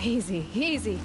Easy, easy.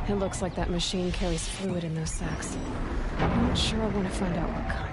It looks like that machine carries fluid in those sacks. I'm not sure I want to find out what kind.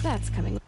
That's coming.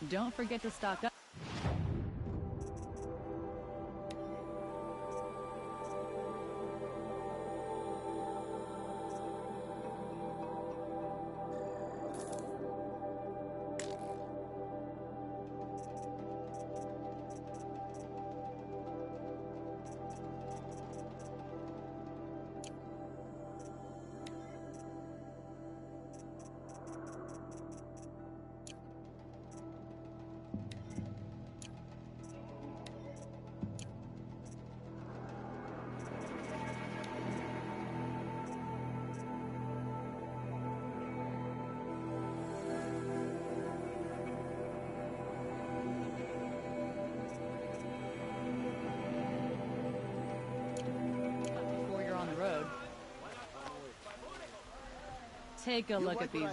Don't forget to stock up. Before you're on the road, take a look at these.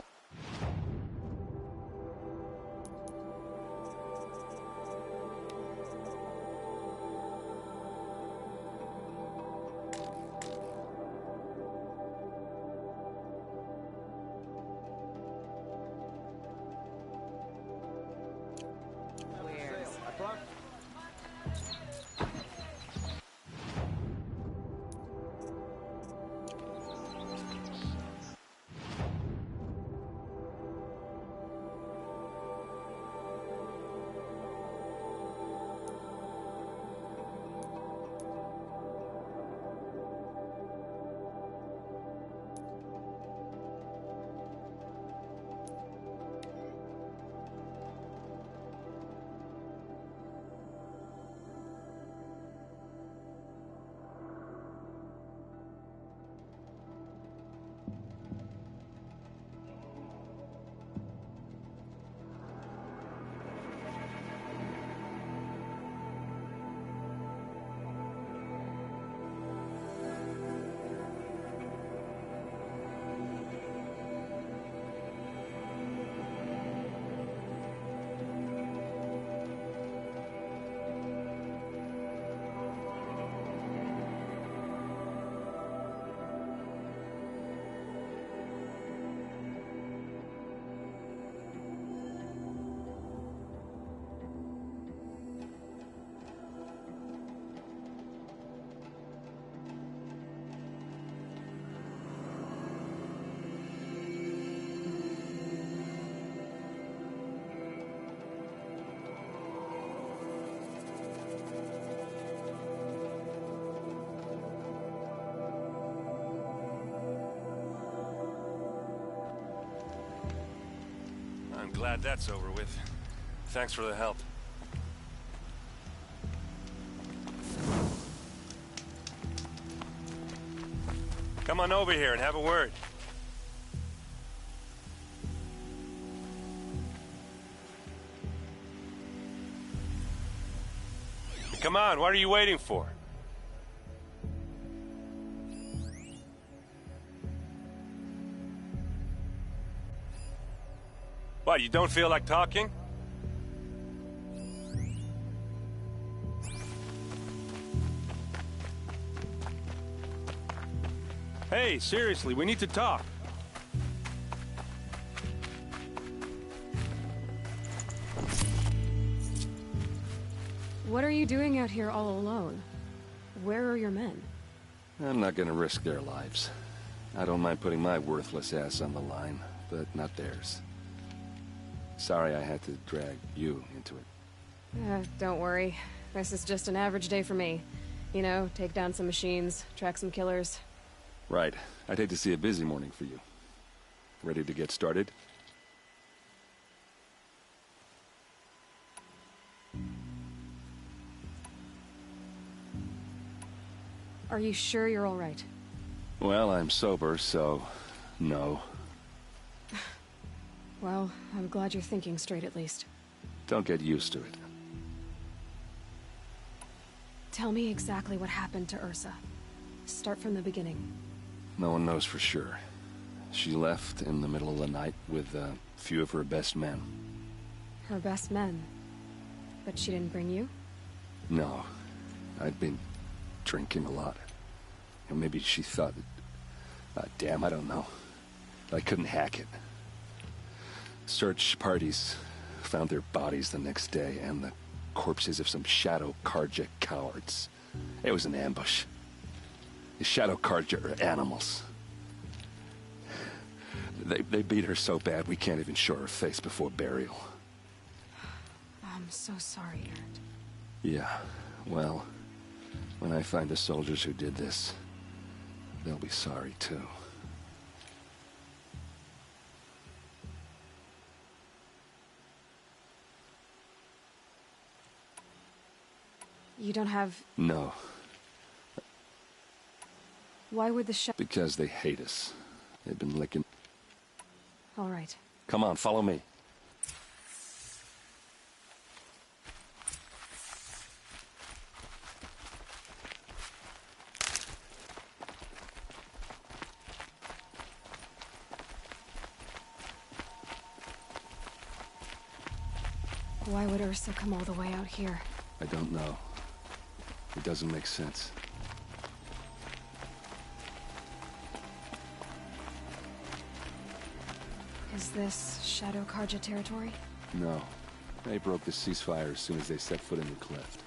I'm glad that's over with. Thanks for the help. Come on over here and have a word. Come on, what are you waiting for? What, you don't feel like talking? Hey, seriously, we need to talk. What are you doing out here all alone? Where are your men? I'm not gonna risk their lives. I don't mind putting my worthless ass on the line, but not theirs. Sorry I had to drag you into it. Don't worry. This is just an average day for me. You know, take down some machines, track some killers. Right. I'd hate to see a busy morning for you. Ready to get started? Are you sure you're all right? Well, I'm sober, so... no. Well, I'm glad you're thinking straight at least. Don't get used to it. Tell me exactly what happened to Ursa. Start from the beginning. No one knows for sure. She left in the middle of the night with a few of her best men. Her best men? But she didn't bring you? No. I'd been drinking a lot. Or maybe she thought that... damn, I don't know. I couldn't hack it. Search parties found their bodies the next day, and the corpses of some Shadow Carja cowards. It was an ambush. The Shadow Carja are animals. They beat her so bad we can't even show her face before burial. I'm so sorry, Erend. Yeah, well, when I find the soldiers who did this, they'll be sorry too. You don't have... No, Why would the because they hate us. They've been licking... All right. Come on, follow me. Why would Ursa come all the way out here? I don't know. It doesn't make sense. Is this Shadow Carja territory? No. They broke the ceasefire as soon as they set foot in the cleft.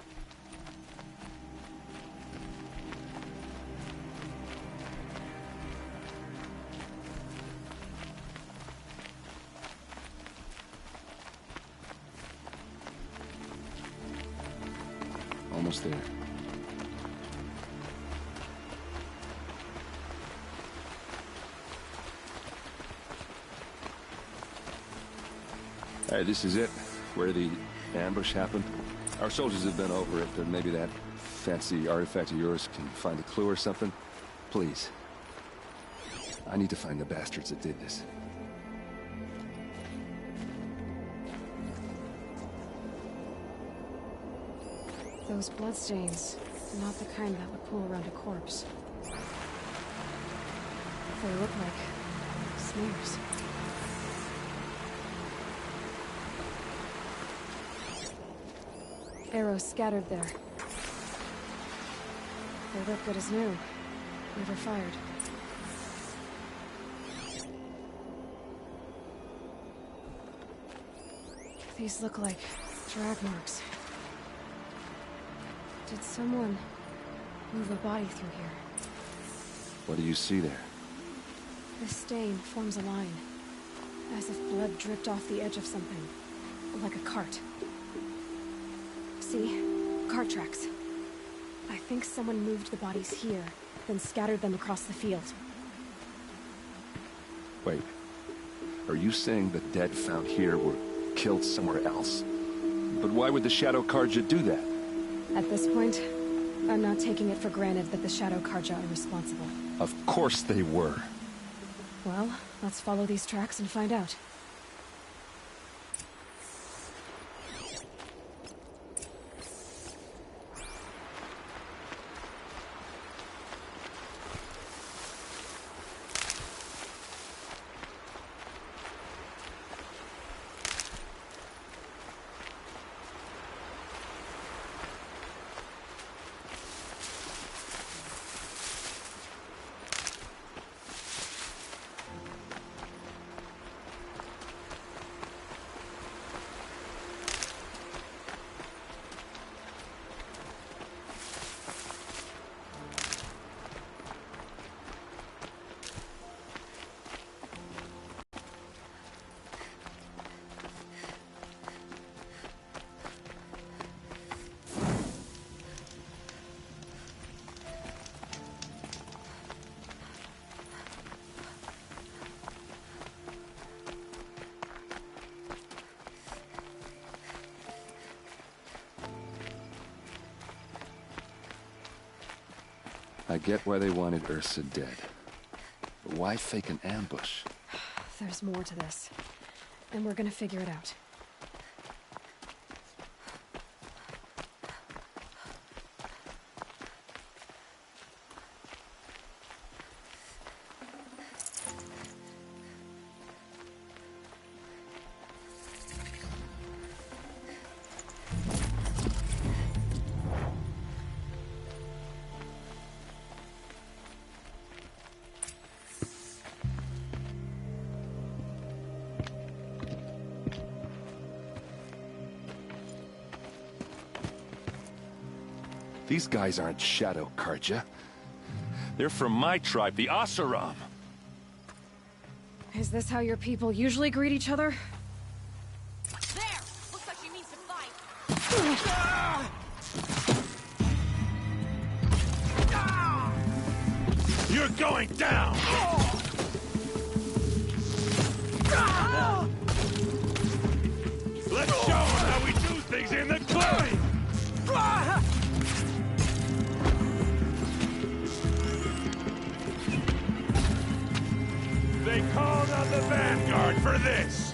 Almost there. Hey, this is it, where the ambush happened. Our soldiers have been over it, but maybe that fancy artifact of yours can find a clue or something. Please. I need to find the bastards that did this. Those bloodstains, not the kind that would pool around a corpse. They look like smears. Arrows scattered there. They look good as new. Never fired. These look like drag marks. Did someone move a body through here? What do you see there? The stain forms a line, as if blood dripped off the edge of something, like a cart. See? Cart tracks. I think someone moved the bodies here, then scattered them across the field. Wait. Are you saying the dead found here were killed somewhere else? But why would the Shadow Carja do that? At this point, I'm not taking it for granted that the Shadow Carja are responsible. Of course they were. Well, let's follow these tracks and find out. I get why they wanted Ursa dead. But why fake an ambush? There's more to this, and we're gonna figure it out. These guys aren't Shadow Karja. They're from my tribe, the Oseram. Is this how your people usually greet each other? There! Looks like she means to fight. You're going down! Let's show them how we do things in the clearing! They called on the Vanguard for this!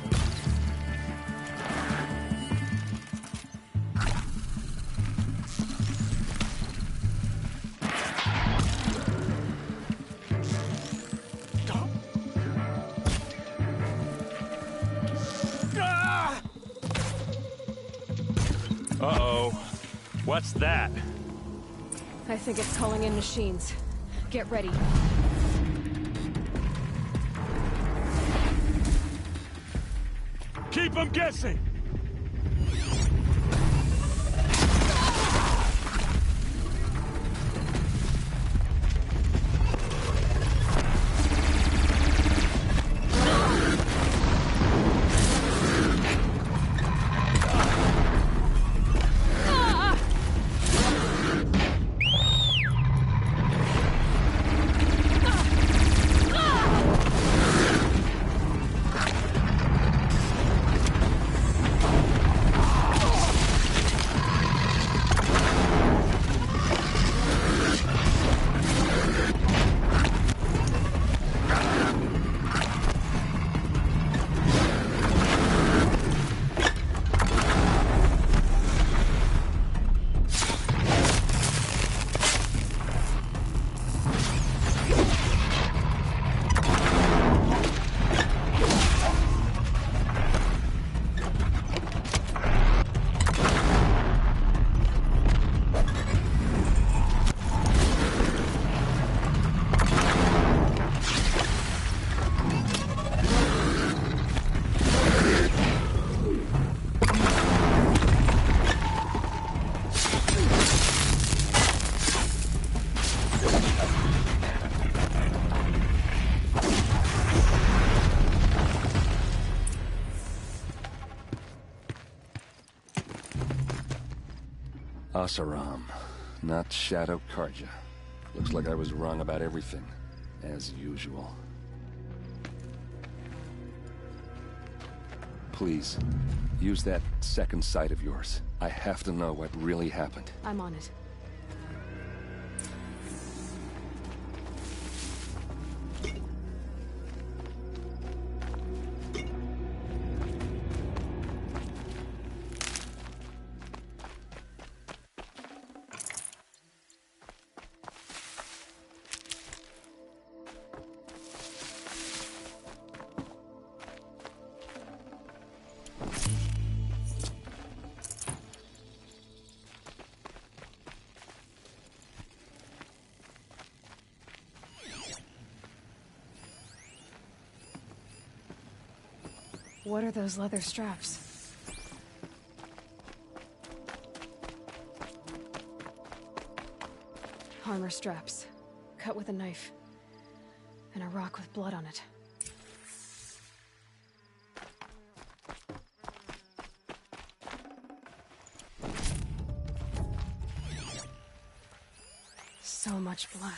Uh-oh. What's that? I think it's calling in machines. Get ready. Keep them guessing! Oseram, not Shadow Karja. Looks like I was wrong about everything, as usual. Please, use that second sight of yours. I have to know what really happened. I'm on it. What are those leather straps? Armor straps, cut with a knife, and a rock with blood on it. So much blood.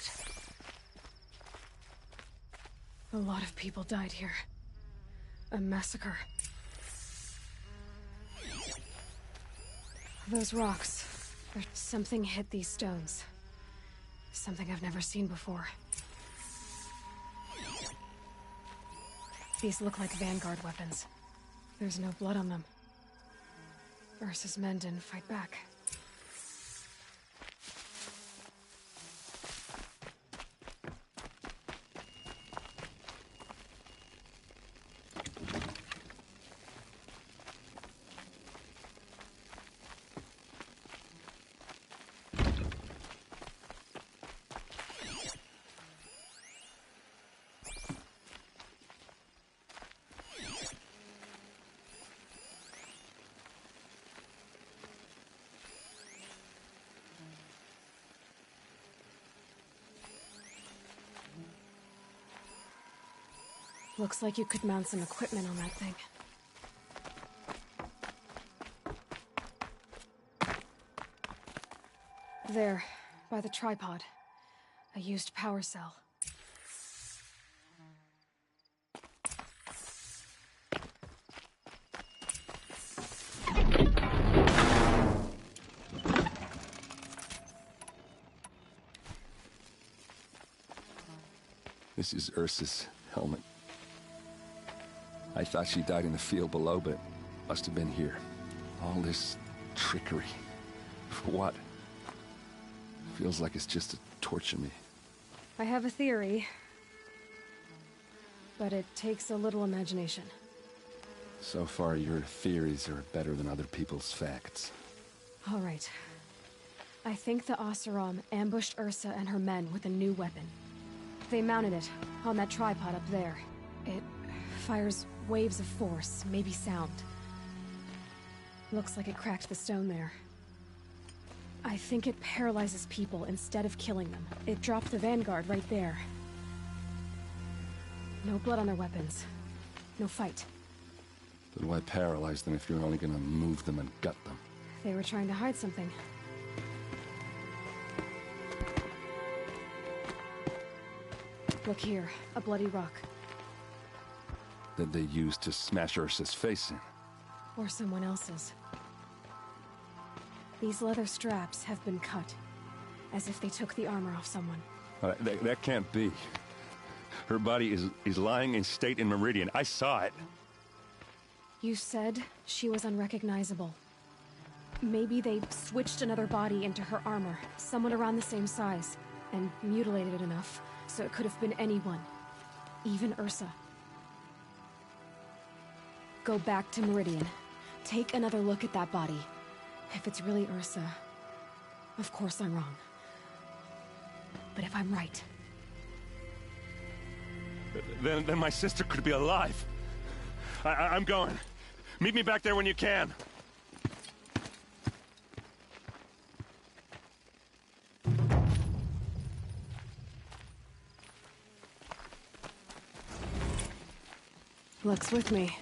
A lot of people died here. A massacre. Those rocks. Something hit these stones. Something I've never seen before. These look like Vanguard weapons. There's no blood on them. Ursa's men didn't fight back. Looks like you could mount some equipment on that thing. There, by the tripod. A used power cell. This is Ursa's helmet. I thought she died in the field below, but must have been here. All this trickery. For what? Feels like it's just to torture me. I have a theory, but it takes a little imagination. So far, your theories are better than other people's facts. All right. I think the Oseram ambushed Ursa and her men with a new weapon. They mounted it on that tripod up there. It fires waves of force, maybe sound. Looks like it cracked the stone there. I think it paralyzes people instead of killing them. It dropped the Vanguard right there. No blood on their weapons. No fight. Then why paralyze them if you're only gonna move them and gut them? They were trying to hide something. Look here, a bloody rock. That they used to smash Ursa's face in. Or someone else's. These leather straps have been cut, as if they took the armor off someone. That can't be. Her body is lying in state in Meridian. I saw it. You said she was unrecognizable. Maybe they switched another body into her armor, someone around the same size, and mutilated it enough, so it could have been anyone. Even Ursa. Go back to Meridian. Take another look at that body. If it's really Ursa, of course I'm wrong. But if I'm right... Then my sister could be alive. I'm going. Meet me back there when you can. Luck's with me.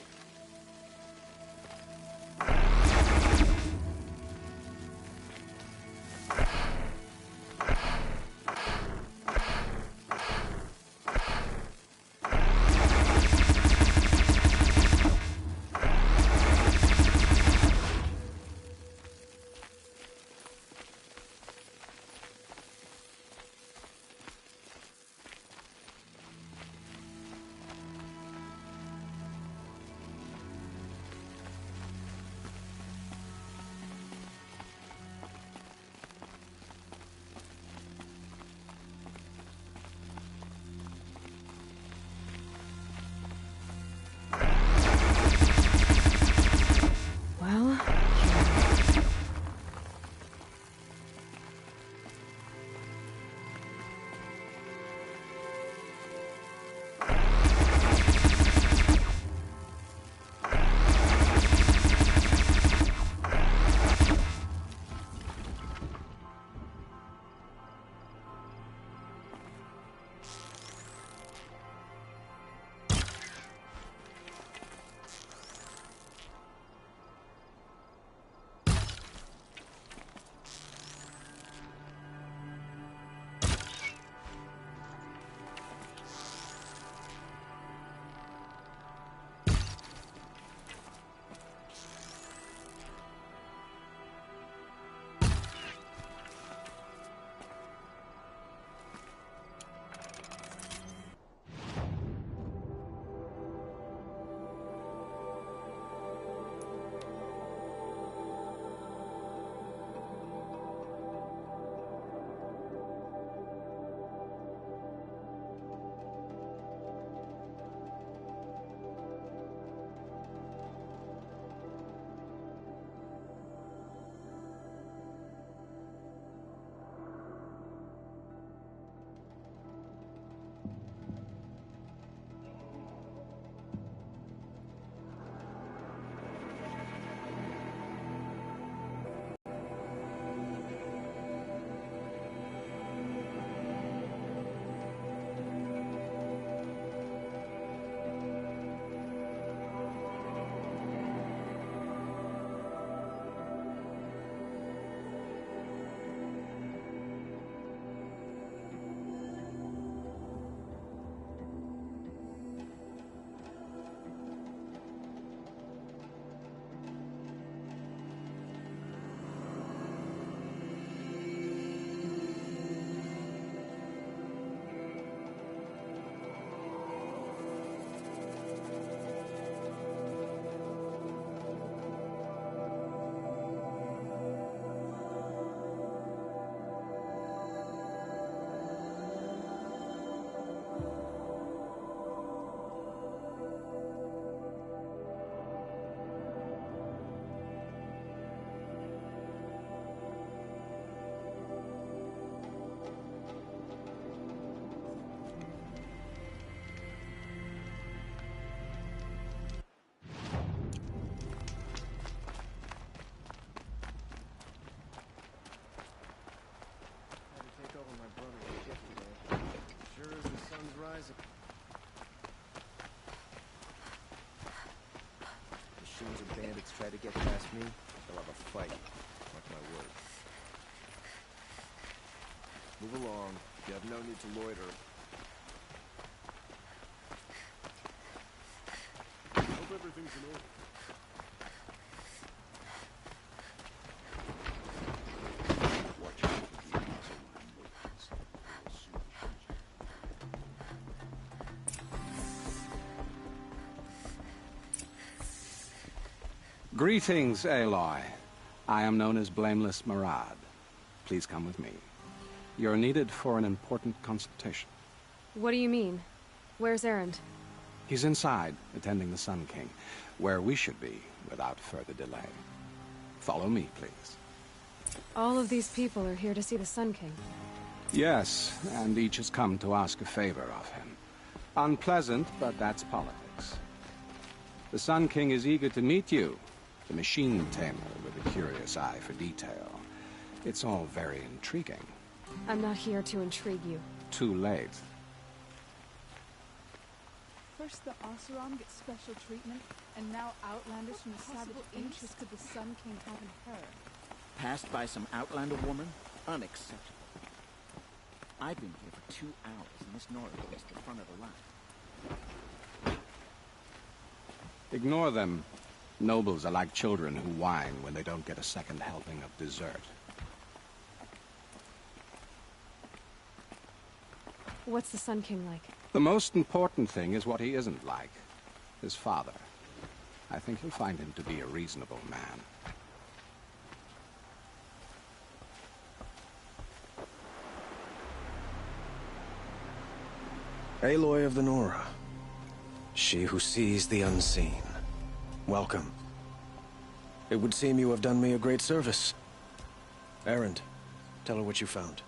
Assassins or bandits try to get past me, they'll have a fight. Mark my word. Move along. You have no need to loiter. Hope everything's in order. Watch out for the Greetings, Aloy. I am known as Blameless Marad. Please come with me. You're needed for an important consultation. What do you mean? Where's Erend? He's inside, attending the Sun King, where we should be without further delay. Follow me, please. All of these people are here to see the Sun King. Yes, and each has come to ask a favor of him. Unpleasant, but that's politics. The Sun King is eager to meet you, the machine tamer with a curious eye for detail. It's all very intriguing. I'm not here to intrigue you. Too late. First the Oseram get special treatment, and now Outlanders from the savage interest could the Sun King have in her. Passed by some Outlander woman? Unacceptable. I've been here for 2 hours, and Miss Nora goes to the front of the line. Ignore them. Nobles are like children who whine when they don't get a second helping of dessert. What's the Sun King like? The most important thing is what he isn't like. His father. I think you'll find him to be a reasonable man. Aloy of the Nora. She who sees the unseen. Welcome. It would seem you have done me a great service. Erend, tell her what you found.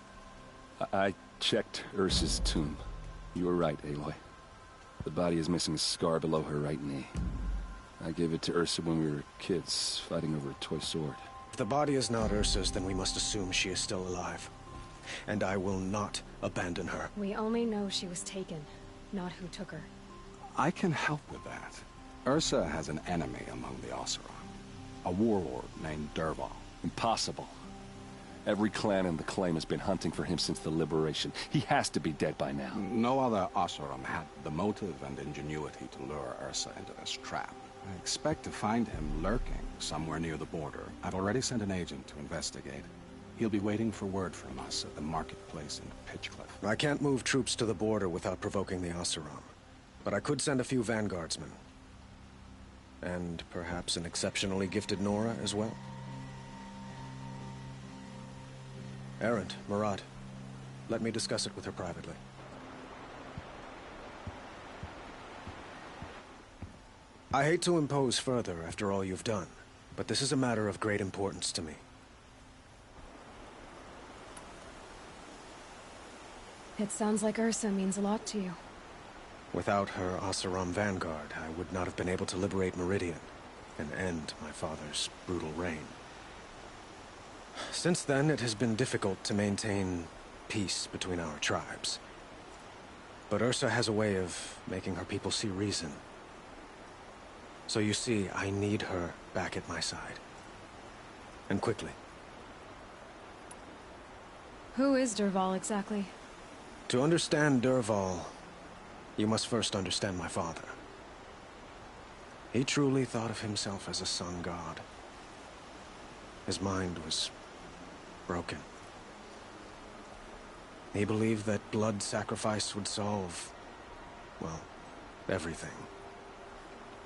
I checked Ursa's tomb. You were right, Aloy. The body is missing a scar below her right knee. I gave it to Ursa when we were kids, fighting over a toy sword. If the body is not Ursa's, then we must assume she is still alive. And I will not abandon her. We only know she was taken, not who took her. I can help with that. Ursa has an enemy among the Oseram. A warlord named Dervahl. Impossible. Every clan in the Claim has been hunting for him since the liberation. He has to be dead by now. No other Oseram had the motive and ingenuity to lure Ursa into this trap. I expect to find him lurking somewhere near the border. I've already sent an agent to investigate. He'll be waiting for word from us at the marketplace in Pitchcliff. I can't move troops to the border without provoking the Oseram. But I could send a few vanguardsmen. And perhaps an exceptionally gifted Nora as well. Erend, Marad, let me discuss it with her privately. I hate to impose further after all you've done, but this is a matter of great importance to me. It sounds like Ursa means a lot to you. Without her Oseram vanguard, I would not have been able to liberate Meridian and end my father's brutal reign. Since then, it has been difficult to maintain peace between our tribes. But Ursa has a way of making her people see reason. So you see, I need her back at my side. And quickly. Who is Dervahl exactly? To understand Dervahl, you must first understand my father. He truly thought of himself as a sun god. His mind was broken. He believed that blood sacrifice would solve, well, everything.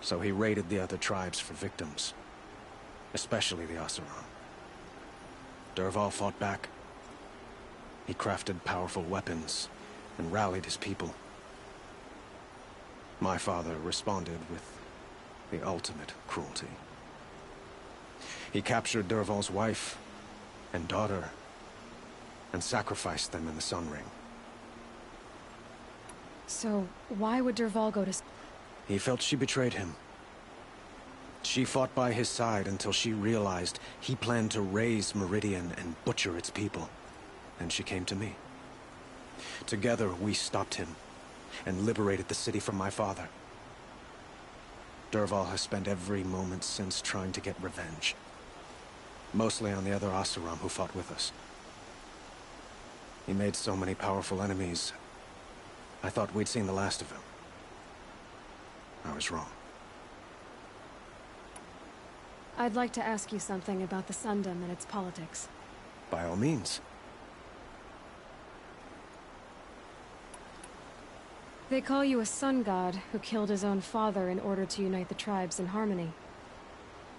So he raided the other tribes for victims, especially the Oseram. Dervahl fought back. He crafted powerful weapons and rallied his people. My father responded with the ultimate cruelty. He captured Dervahl's wife and daughter and sacrificed them in the Sun Ring. So, why would Dervahl go to... He felt she betrayed him. She fought by his side until she realized he planned to raise Meridian and butcher its people. And she came to me. Together, we stopped him and liberated the city from my father. Dervahl has spent every moment since trying to get revenge. Mostly on the other Oseram who fought with us. He made so many powerful enemies, I thought we'd seen the last of him. I was wrong. I'd like to ask you something about the Sundom and its politics. By all means. They call you a sun god who killed his own father in order to unite the tribes in harmony.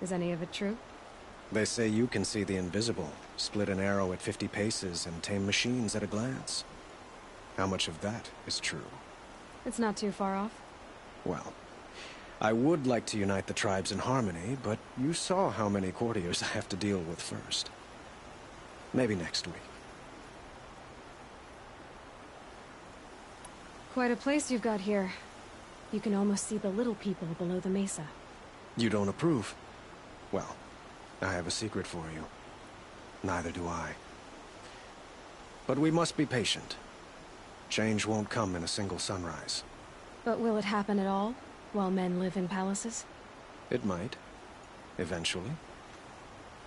Is any of it true? They say you can see the invisible, split an arrow at 50 paces, and tame machines at a glance. How much of that is true? It's not too far off. Well, I would like to unite the tribes in harmony, but you saw how many courtiers I have to deal with first. Maybe next week. Quite a place you've got here. You can almost see the little people below the mesa. You don't approve? Well, I have a secret for you. Neither do I. But we must be patient. Change won't come in a single sunrise. But will it happen at all, while men live in palaces? It might. Eventually.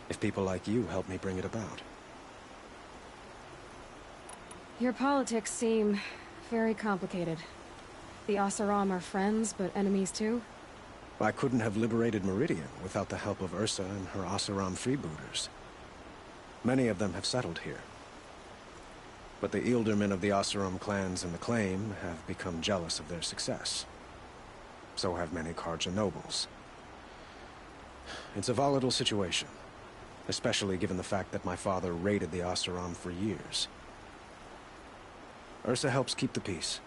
If people like you help me bring it about. Your politics seem very complicated. The Oseram are friends, but enemies too? I couldn't have liberated Meridian without the help of Ursa and her Oseram freebooters. Many of them have settled here. But the Ealdormen of the Oseram clans in the Claim have become jealous of their success. So have many Carja nobles. It's a volatile situation, especially given the fact that my father raided the Oseram for years. Ursa helps keep the peace,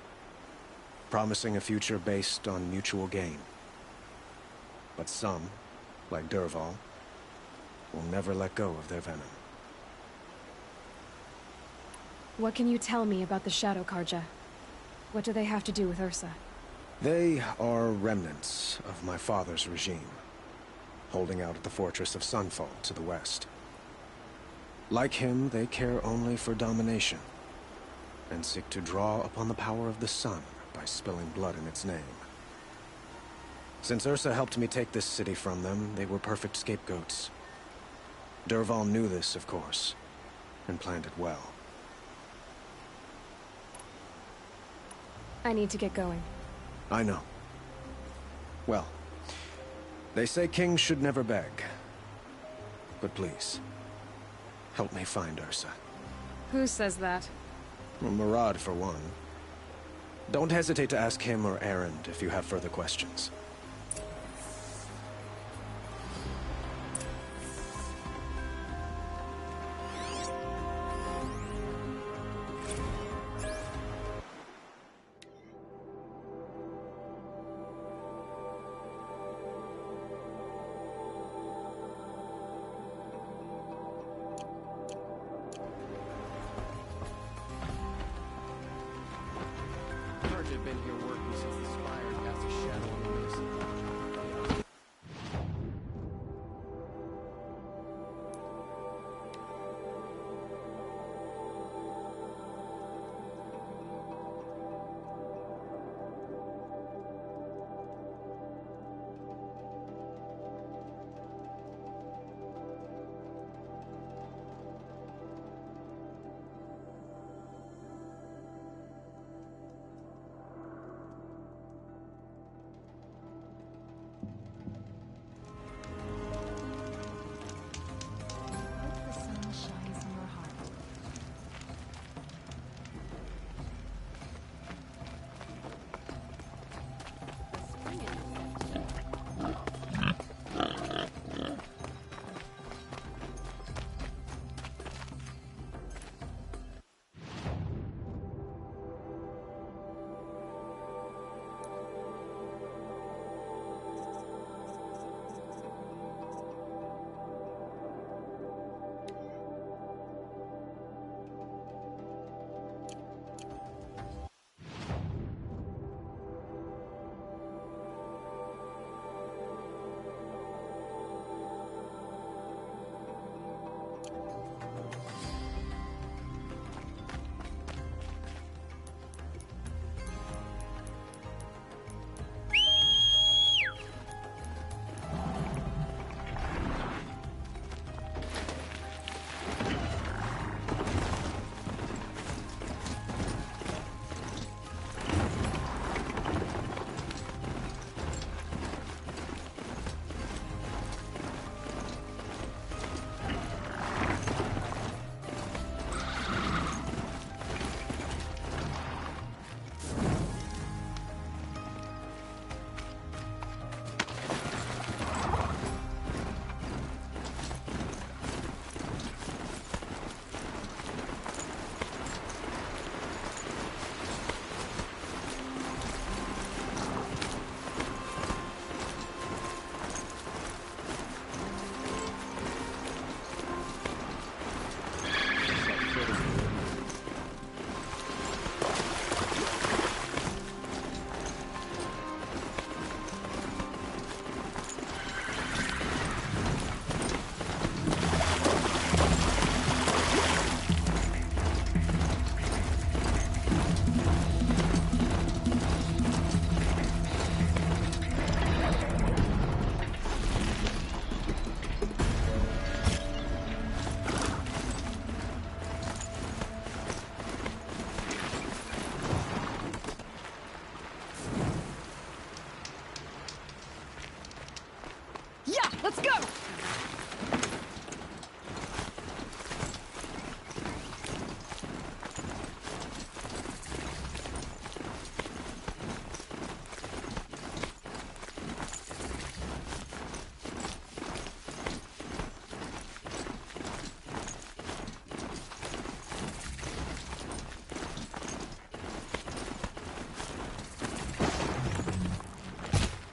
promising a future based on mutual gain. But some, like Dervahl, will never let go of their venom. What can you tell me about the Shadow Carja? What do they have to do with Ursa? They are remnants of my father's regime, holding out at the fortress of Sunfall to the west. Like him, they care only for domination, and seek to draw upon the power of the sun by spilling blood in its name. Since Ursa helped me take this city from them, they were perfect scapegoats. Dervahl knew this, of course, and planned it well. I need to get going. I know. Well, they say kings should never beg. But please, help me find Ursa. Who says that? Murad, for one. Don't hesitate to ask him or Erend if you have further questions. Had been here working since the Spire cast a shadow on the mesa.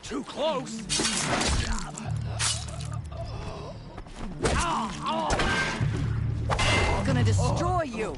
too close! I'm gonna destroy you!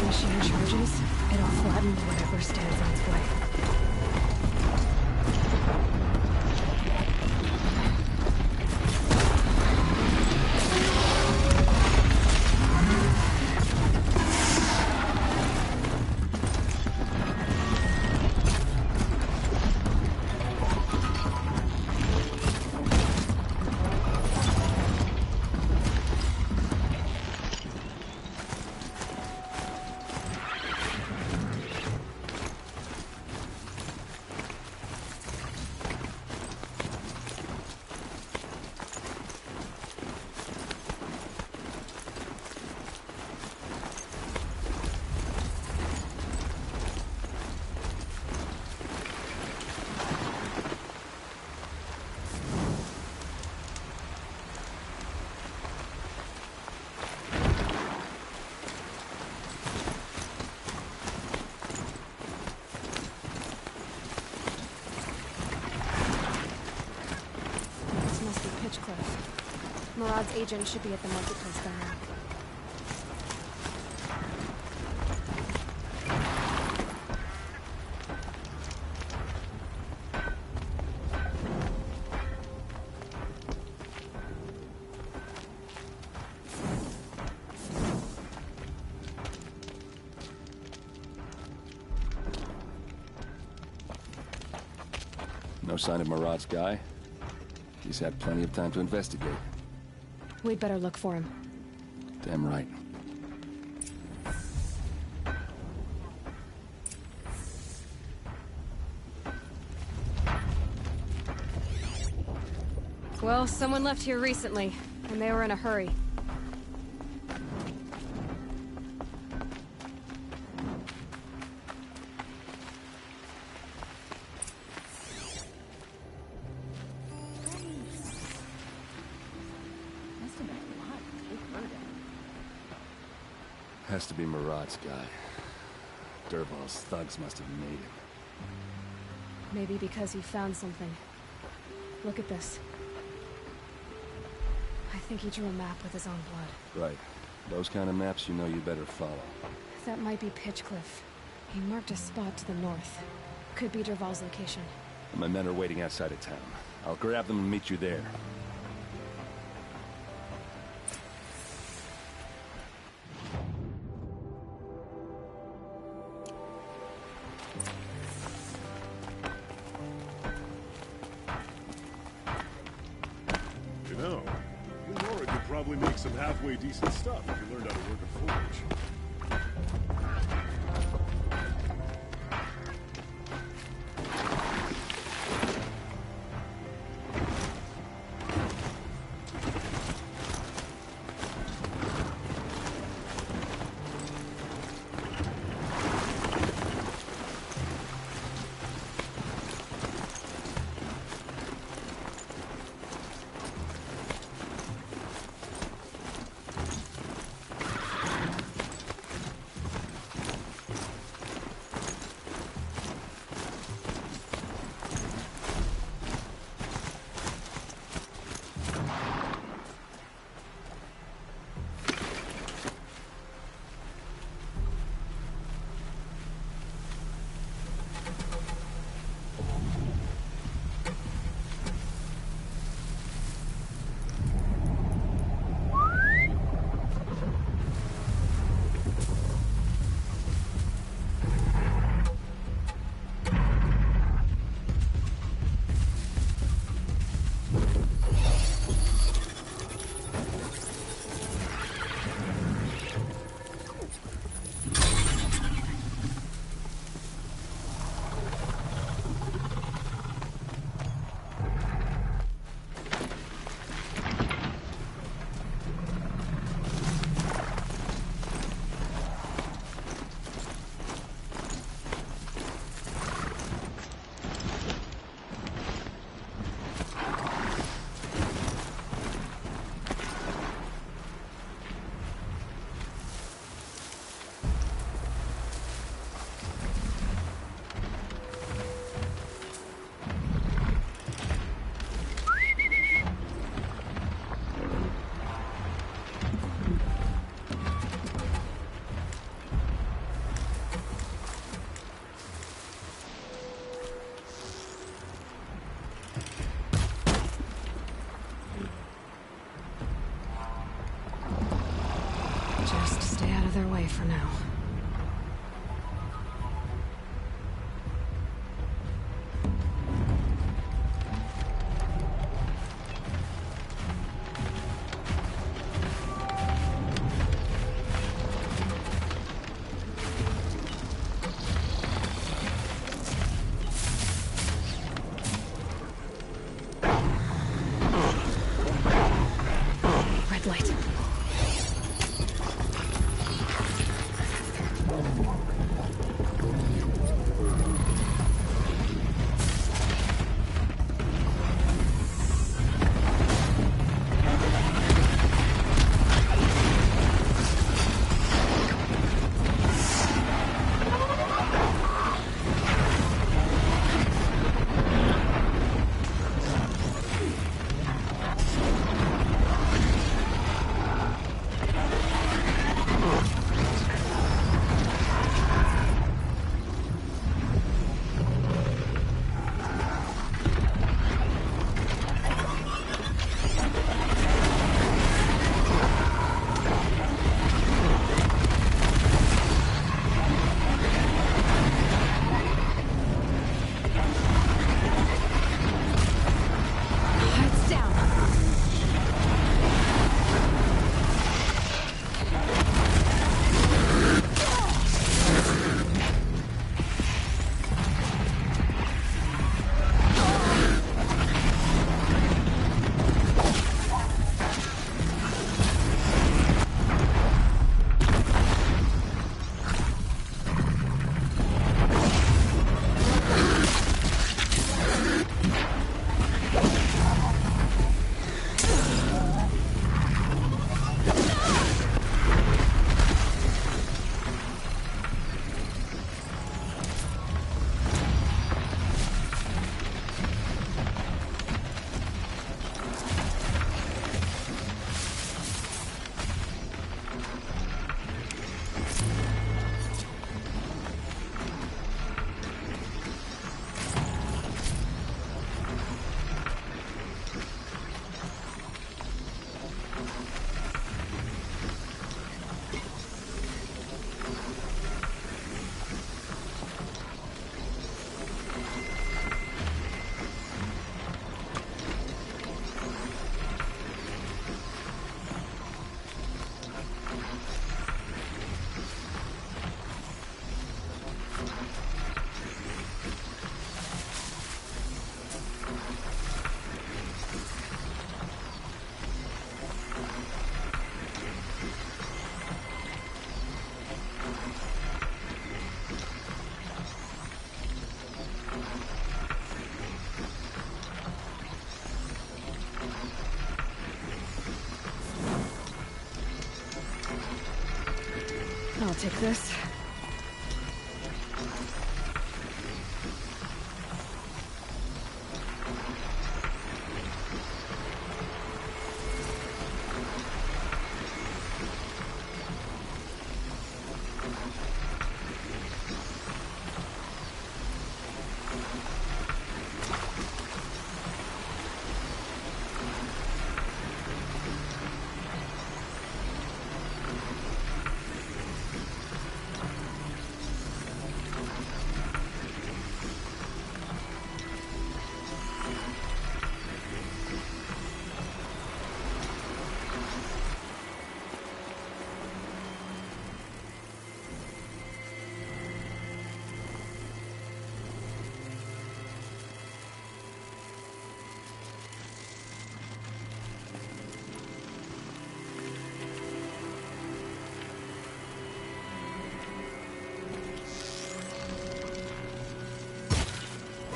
Machine charges, it'll flatten whatever stands in its way. Marad's agent should be at the marketplace by now. No sign of Marad's guy? He's had plenty of time to investigate. We'd better look for him. Damn right. Well, someone left here recently, and they were in a hurry. Has to be Marad's guy. Dervahl's thugs must have made him. Maybe because he found something. Look at this. I think he drew a map with his own blood. Right. Those kind of maps you know you better follow. That might be Pitchcliff. He marked a spot to the north. Could be Dervahl's location. My men are waiting outside of town. I'll grab them and meet you there. You know, Nora could probably make some halfway decent stuff if you learned how to work a forge. Just stay out of their way for now. Red light. I'll take this.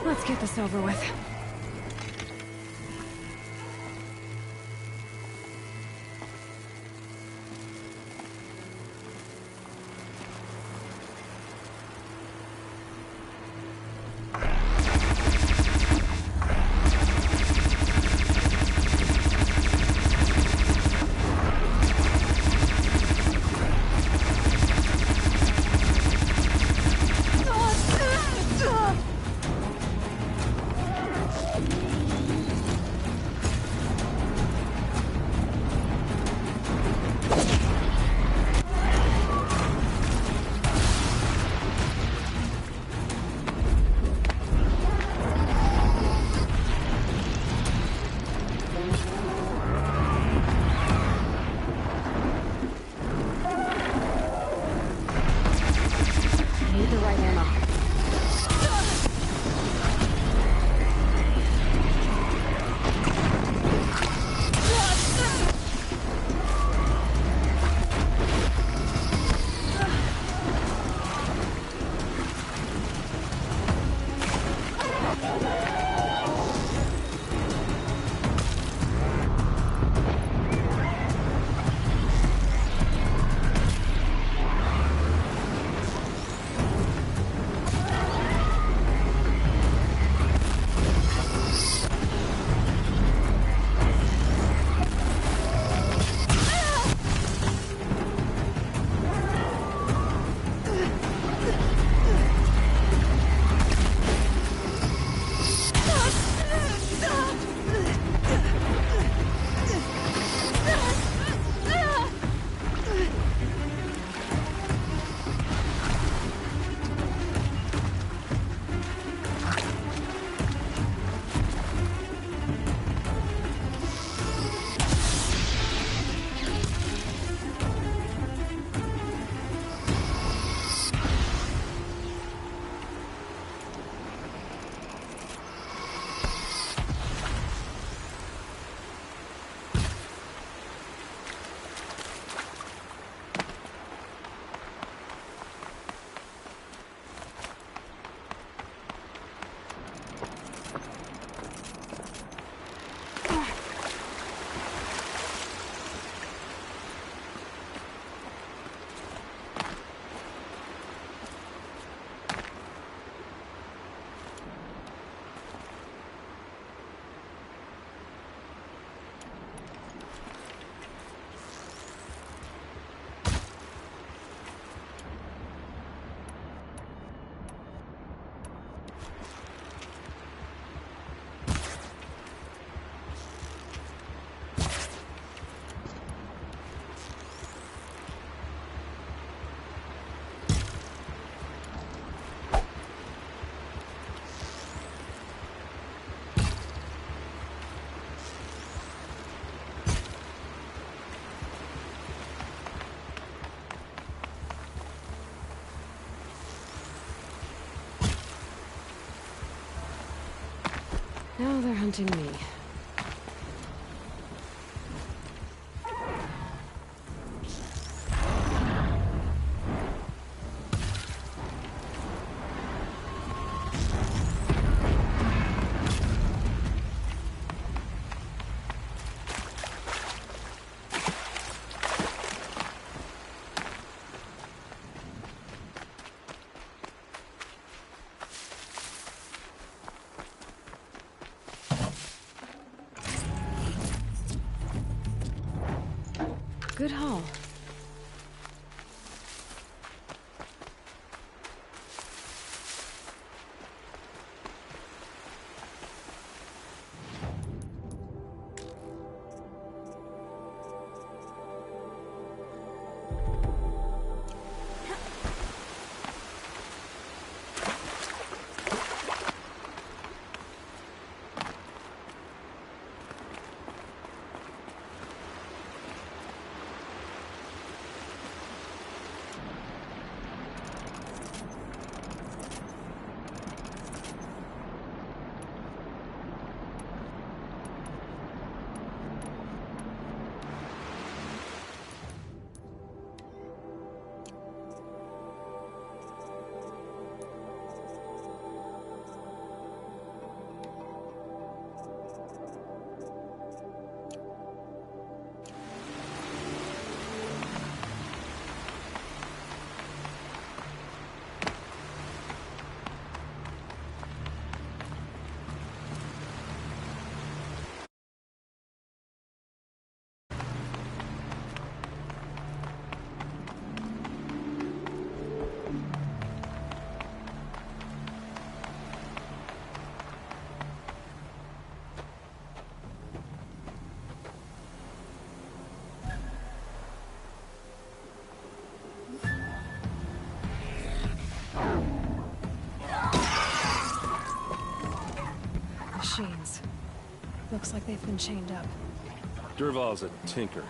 Let's get this over with. Now they're hunting me. Good haul. Machines. Looks like they've been chained up. Dervahl's a tinker.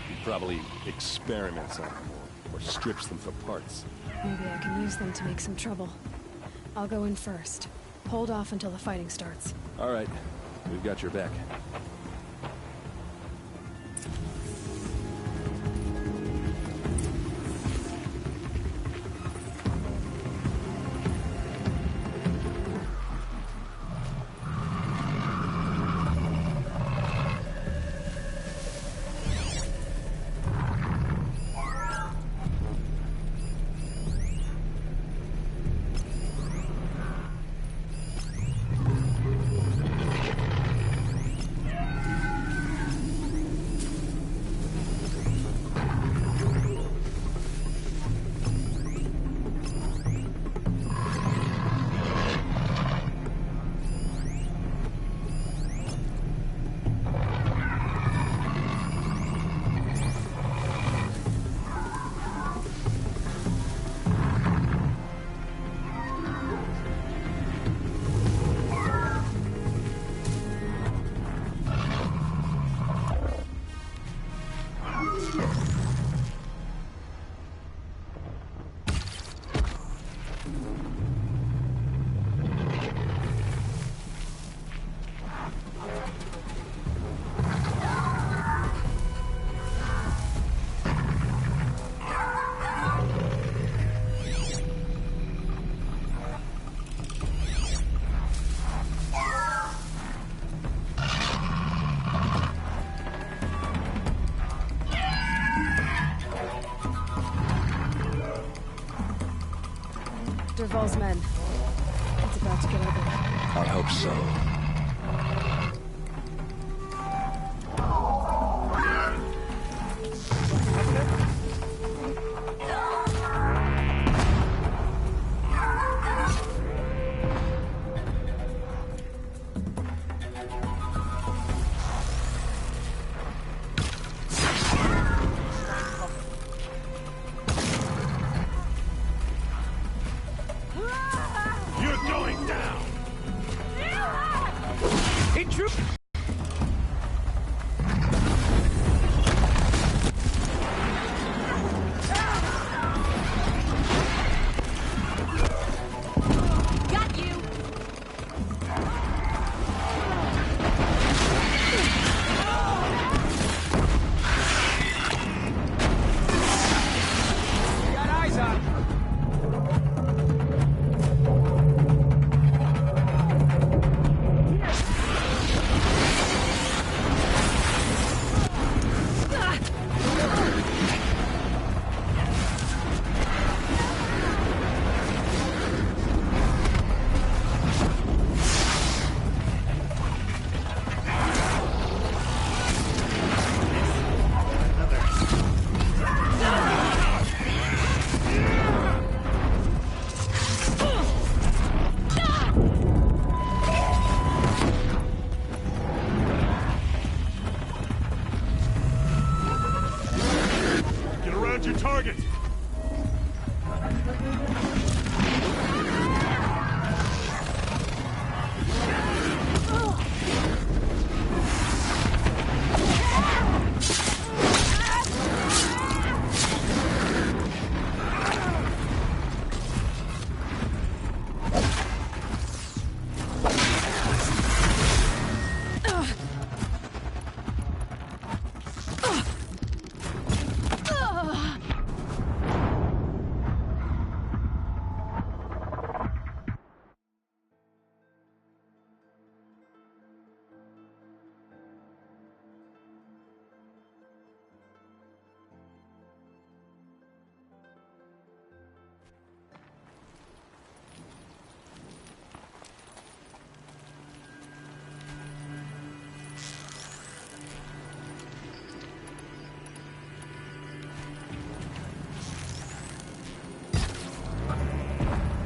He probably experiments on them or strips them for parts. Maybe I can use them to make some trouble. I'll go in first. Hold off until the fighting starts. All right. We've got your back. Dervahl's men. It's about to get ugly. I hope so. You're going down! target!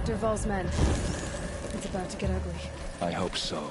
Dervahl's men. It's about to get ugly. I hope so.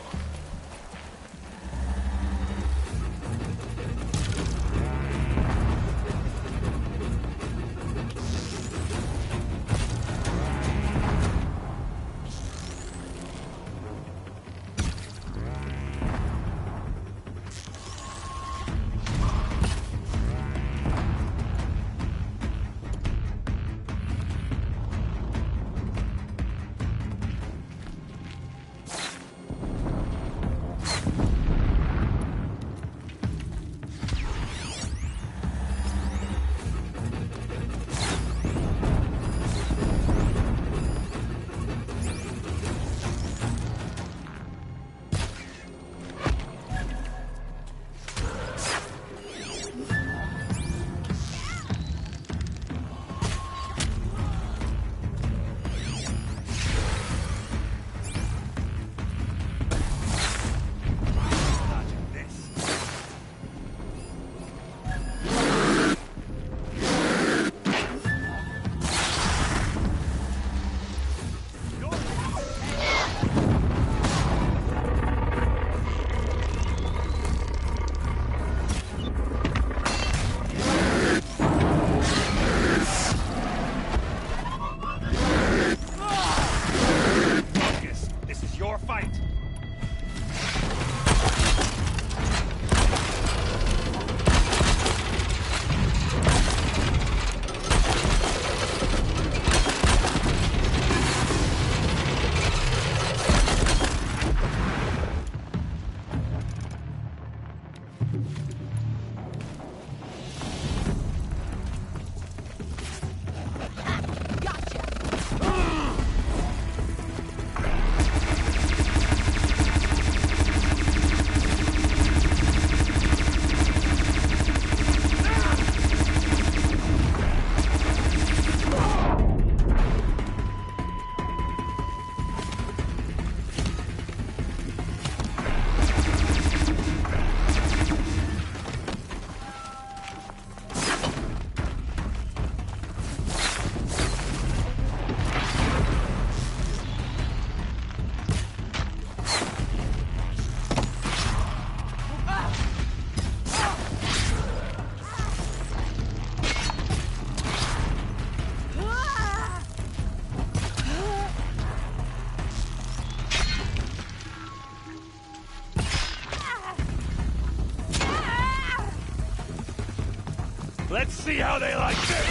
Let's see how they like this!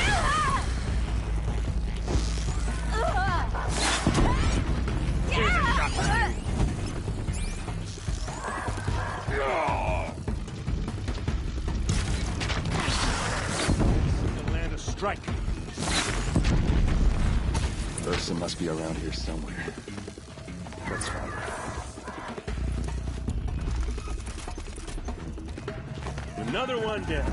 Here's a shot for you. To land a strike. Ursa must be around here somewhere. Let's find her. Another one down.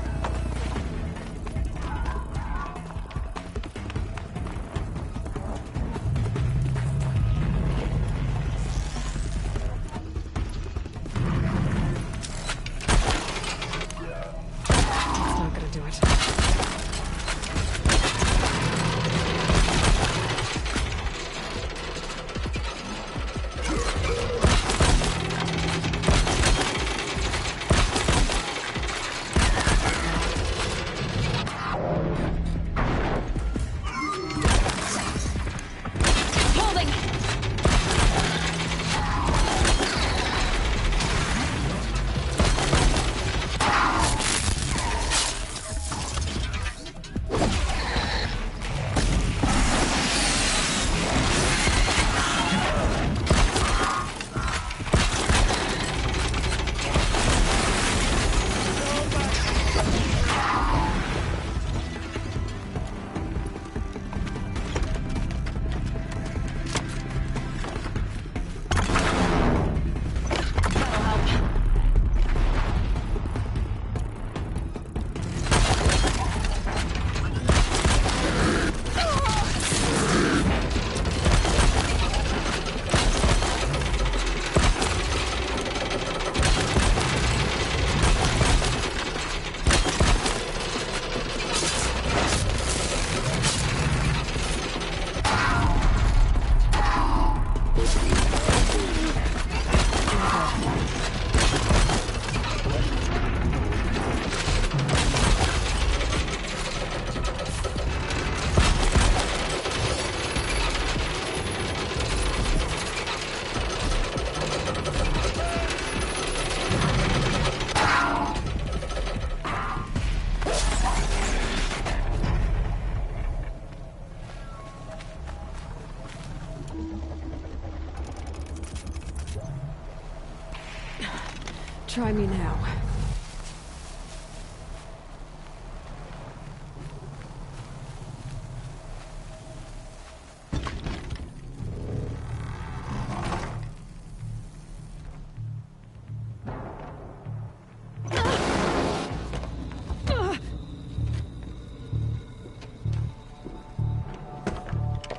Try me now.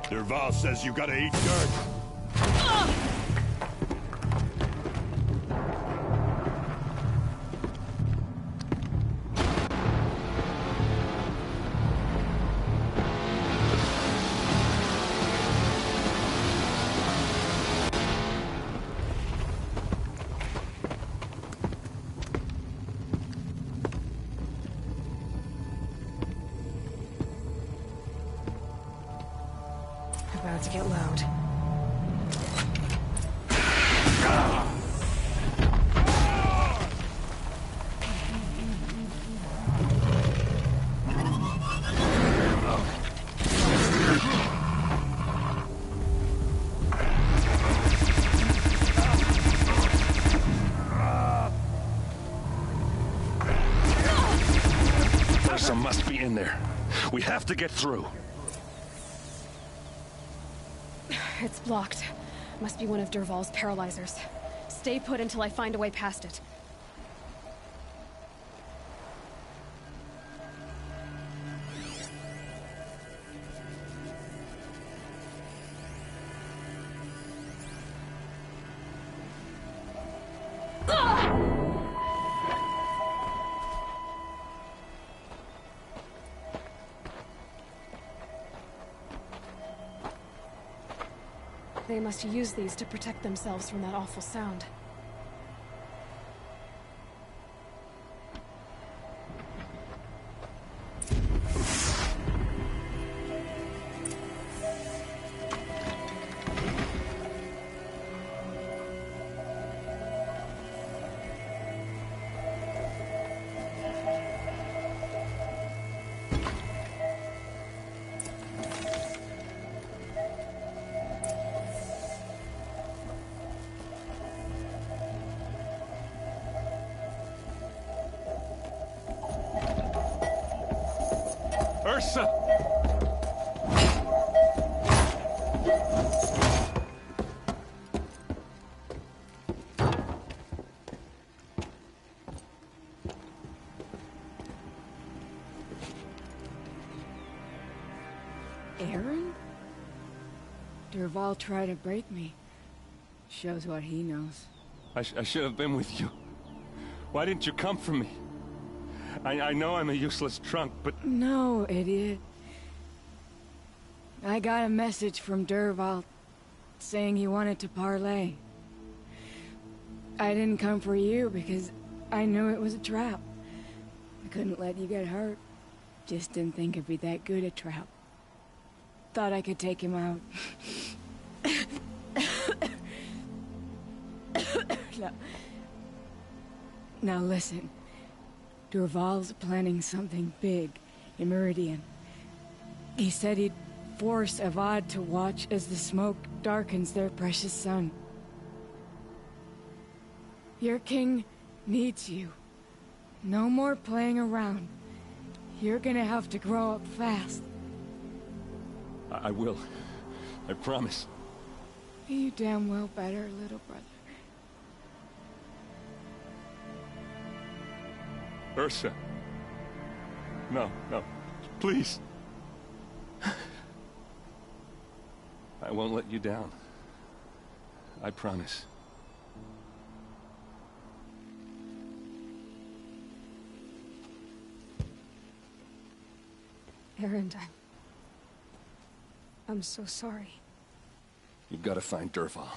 Dervahl says you gotta eat dirt. About to get loud. Ursa must be in there. We have to get through. It's blocked. Must be one of Dervahl's paralyzers. Stay put until I find a way past it. They must use these to protect themselves from that awful sound. Ursa! Eren? Dervahl tried to break me. Shows what he knows. I should have been with you. Why didn't you come for me? I know I'm a useless trunk, but... No, idiot. I got a message from Dervahl saying he wanted to parlay. I didn't come for you because I knew it was a trap. I couldn't let you get hurt. Just didn't think it'd be that good a trap. Thought I could take him out. Now listen. Dervahl's planning something big in Meridian. He said he'd force Avad to watch as the smoke darkens their precious sun. Your king needs you. No more playing around. You're gonna have to grow up fast. I will. I promise. You damn well better, little brother. Ursa. No, no. Please. I won't let you down. I promise. Eren, I'm so sorry. You've got to find Dervahl.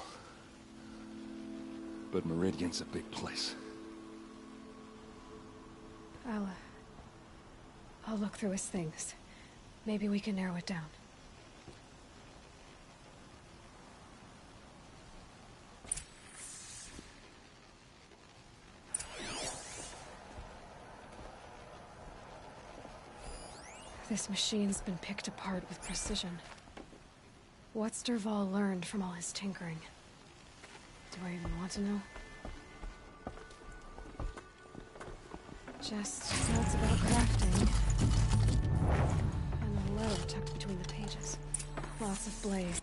But Meridian's a big place. I'll look through his things. Maybe we can narrow it down. This machine's been picked apart with precision. What's Dervahl learned from all his tinkering? Do I even want to know? Just notes about crafting. And a letter tucked between the pages. Lots of blaze.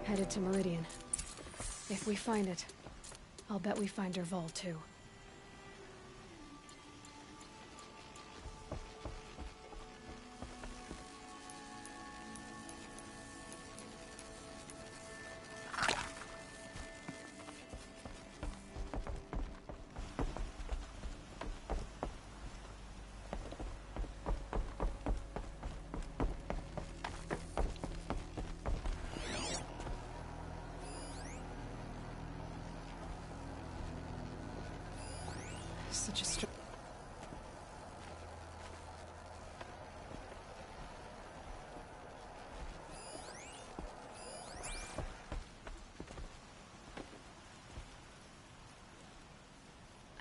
Headed to Meridian. If we find it, I'll bet we find Dervahl too. Such a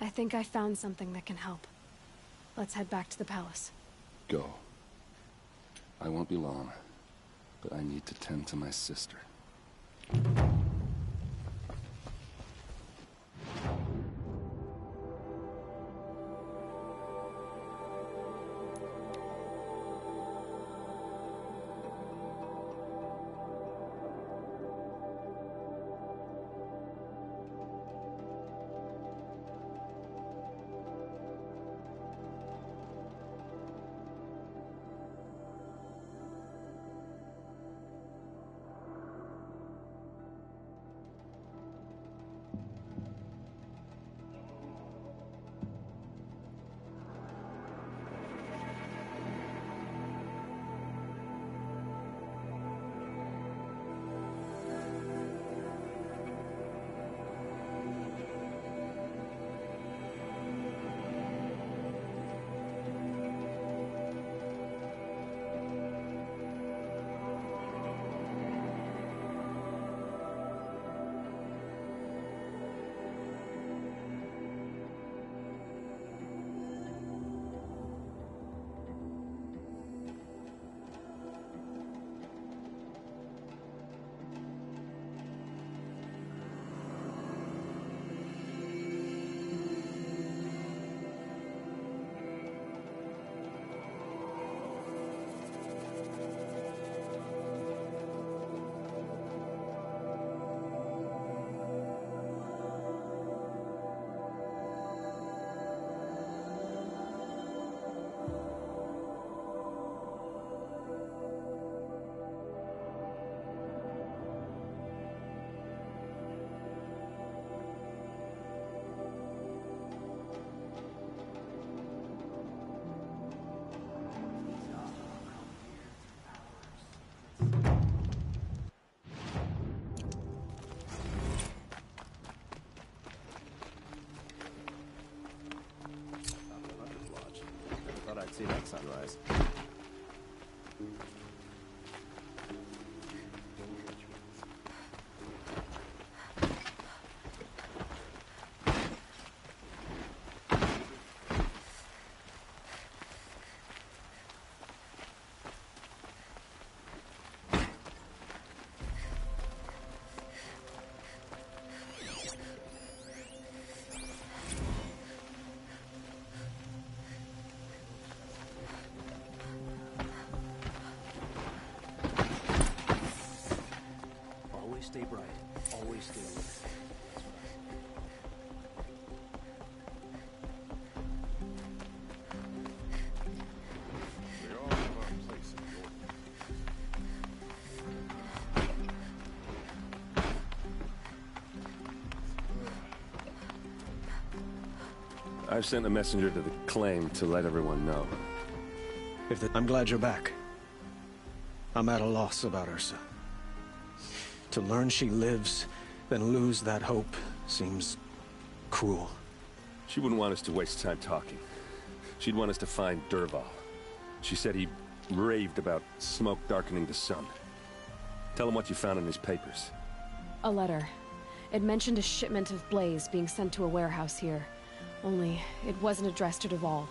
I think I found something that can help. Let's head back to the palace. Go. I won't be long, but I need to tend to my sister. see that sunrise. Always stay bright. Always stay alert. We all have our place in the order. I've sent a messenger to the claim to let everyone know. I'm glad you're back. I'm at a loss about Ursa. To learn she lives, then lose that hope, seems cruel. She wouldn't want us to waste time talking. She'd want us to find Dervahl. She said he raved about smoke darkening the sun. Tell him what you found in his papers. A letter. It mentioned a shipment of Blaze being sent to a warehouse here. Only, it wasn't addressed to Dervahl.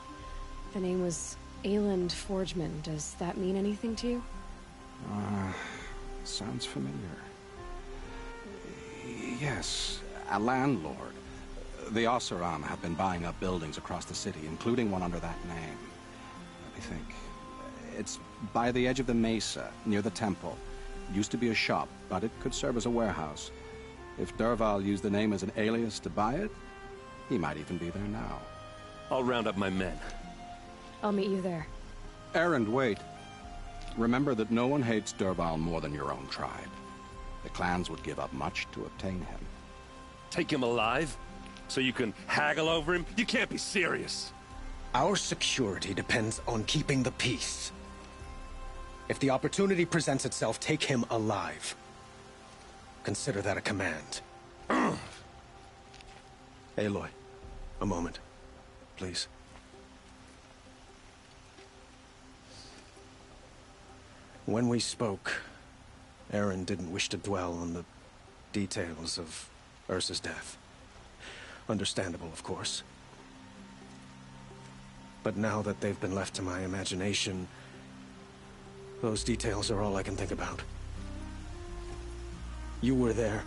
The name was Ayland Forgeman. Does that mean anything to you? Sounds familiar. Yes, a landlord. The Oseram have been buying up buildings across the city, including one under that name. Let me think. It's by the edge of the mesa, near the temple. Used to be a shop, but it could serve as a warehouse. If Dervahl used the name as an alias to buy it, he might even be there now. I'll round up my men. I'll meet you there. Erend, wait. Remember that no one hates Dervahl more than your own tribe. The clans would give up much to obtain him. Take him alive? So you can haggle over him? You can't be serious. Our security depends on keeping the peace. If the opportunity presents itself, take him alive. Consider that a command. Aloy, a moment, please. When we spoke, Erend didn't wish to dwell on the details of Ursa's death. Understandable, of course. But now that they've been left to my imagination, those details are all I can think about. You were there.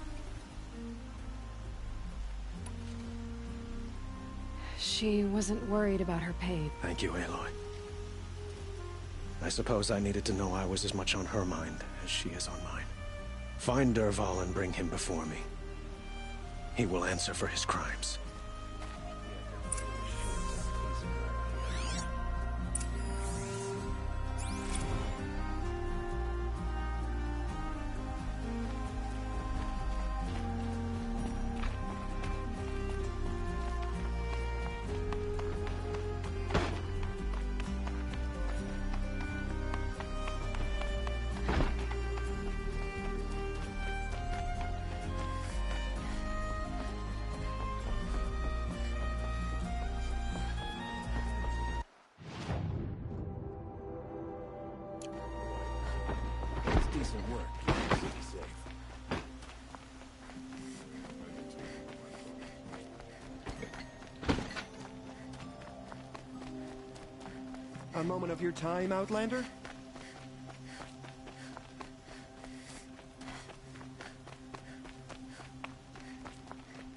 She wasn't worried about her pain. Thank you, Aloy. I suppose I needed to know I was as much on her mind as she is on mine. Find Dervahl and bring him before me. He will answer for his crimes. Decent work. Keep you safe. A moment of your time, Outlander?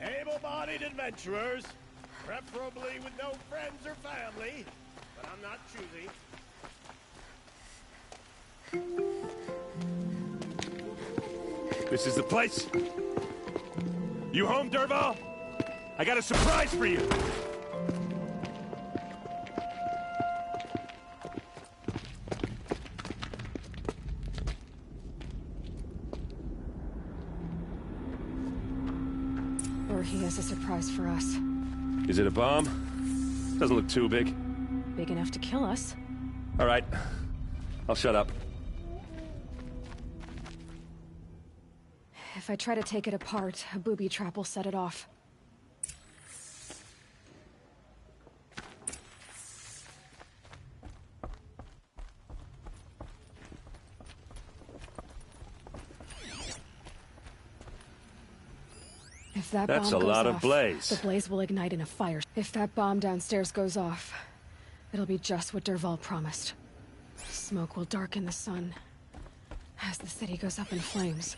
Able-bodied adventurers, preferably with no friends or family, but I'm not choosy. This is the place. You home, Dervahl? I got a surprise for you. Or he has a surprise for us. Is it a bomb? Doesn't look too big. Big enough to kill us. All right. I'll shut up. If I try to take it apart, a booby trap will set it off. If that That's bomb a goes lot of off, blaze. the blaze will ignite in a fire. If that bomb downstairs goes off, it'll be just what Dervahl promised. Smoke will darken the sun as the city goes up in flames.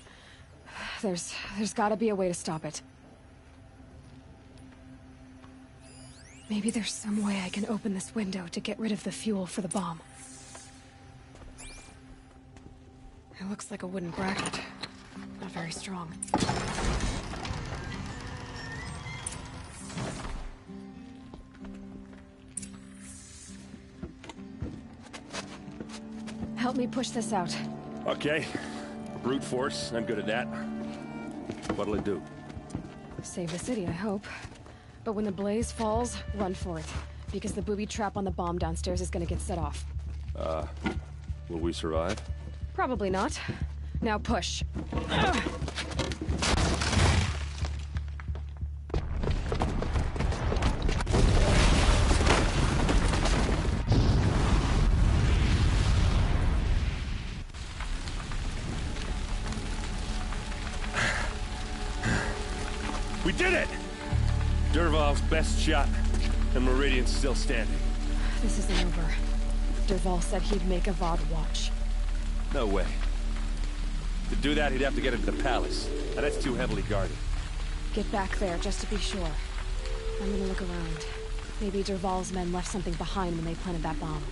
There's gotta be a way to stop it. Maybe there's some way I can open this window to get rid of the fuel for the bomb. It looks like a wooden bracket. Not very strong. Help me push this out. Okay. Brute force, I'm good at that. What'll it do? Save the city, I hope. But when the blaze falls, run for it. Because the booby trap on the bomb downstairs is gonna get set off. Will we survive? Probably not. Now push. We did it! Dervahl's best shot, and Meridian's still standing. This isn't over. Dervahl said he'd make Avad watch. No way. To do that, he'd have to get into the palace, and that's too heavily guarded. Get back there, just to be sure. I'm gonna look around. Maybe Dervahl's men left something behind when they planted that bomb.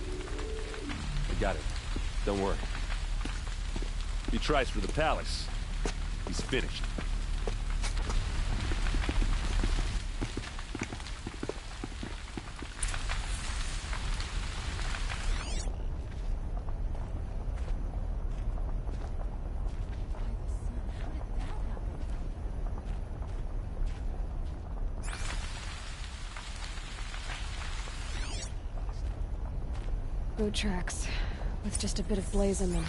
I got it. Don't worry. If he tries for the palace, he's finished. Boot tracks, with just a bit of blaze in them.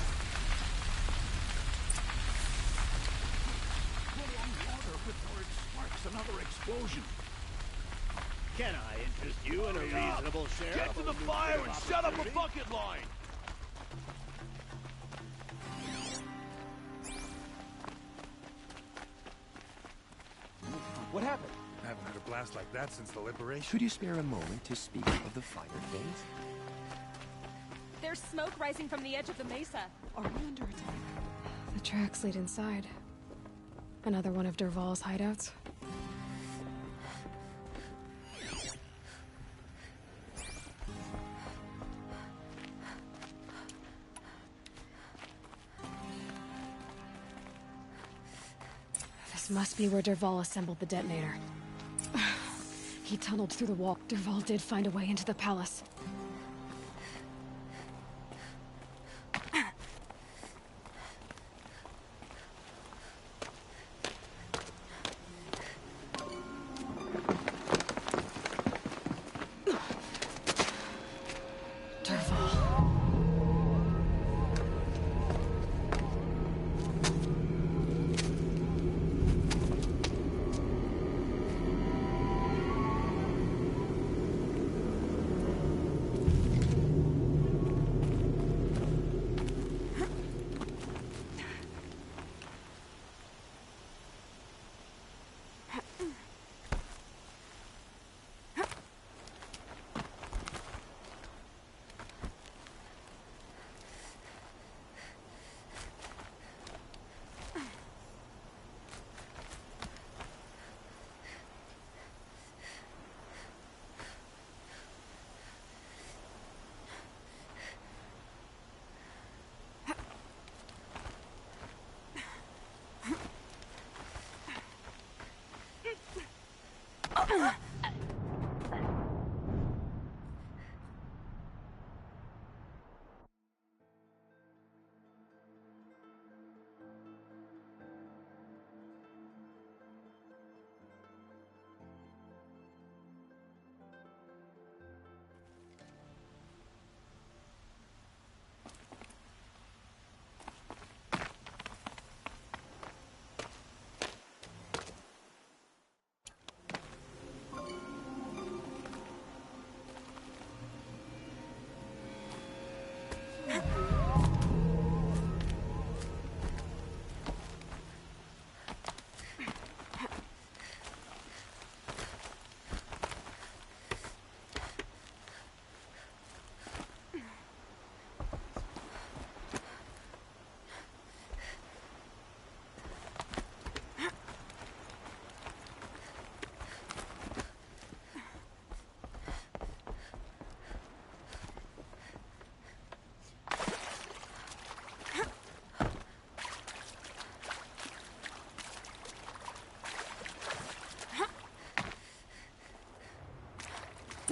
Another explosion. Can I interest you in a reasonable share? Get to the fire and set up a bucket line! What happened? I haven't had a blast like that since the liberation. Could you spare a moment to speak of the fire phase? There's smoke rising from the edge of the mesa. Are we under attack? The tracks lead inside. Another one of Dervahl's hideouts. This must be where Dervahl assembled the detonator. He tunneled through the wall. Dervahl did find a way into the palace.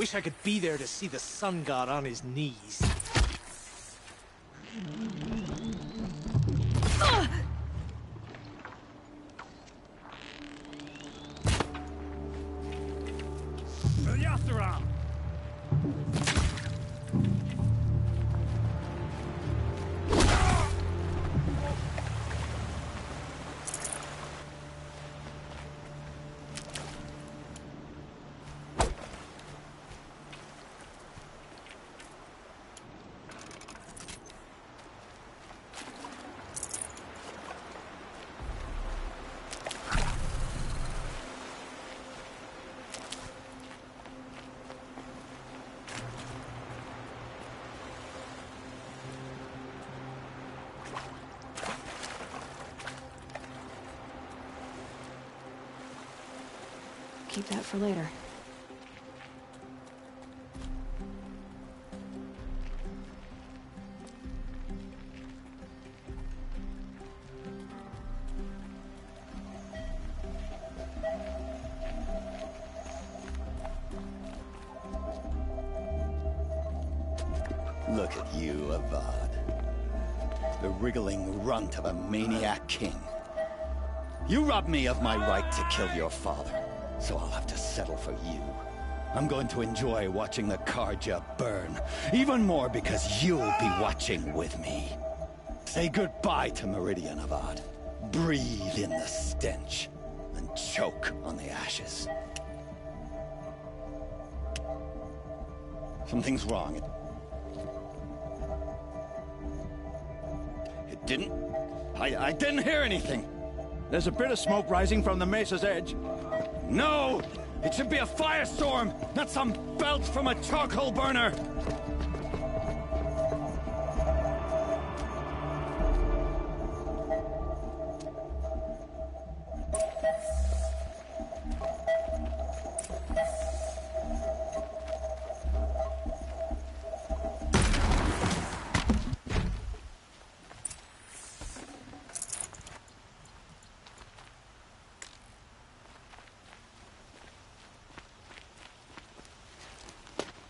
Wish I could be there to see the sun god on his knees. Yasseram! Keep that for later. Look at you, Avad. The wriggling runt of a maniac king. You robbed me of my right to kill your father, so I'll have to settle for you. I'm going to enjoy watching the Carja burn, even more because you'll be watching with me. Say goodbye to Meridian, Avad. Breathe in the stench, and choke on the ashes. Something's wrong. It didn't... I didn't hear anything. There's a bit of smoke rising from the mesa's edge. No! It should be a firestorm, not some belch from a charcoal burner!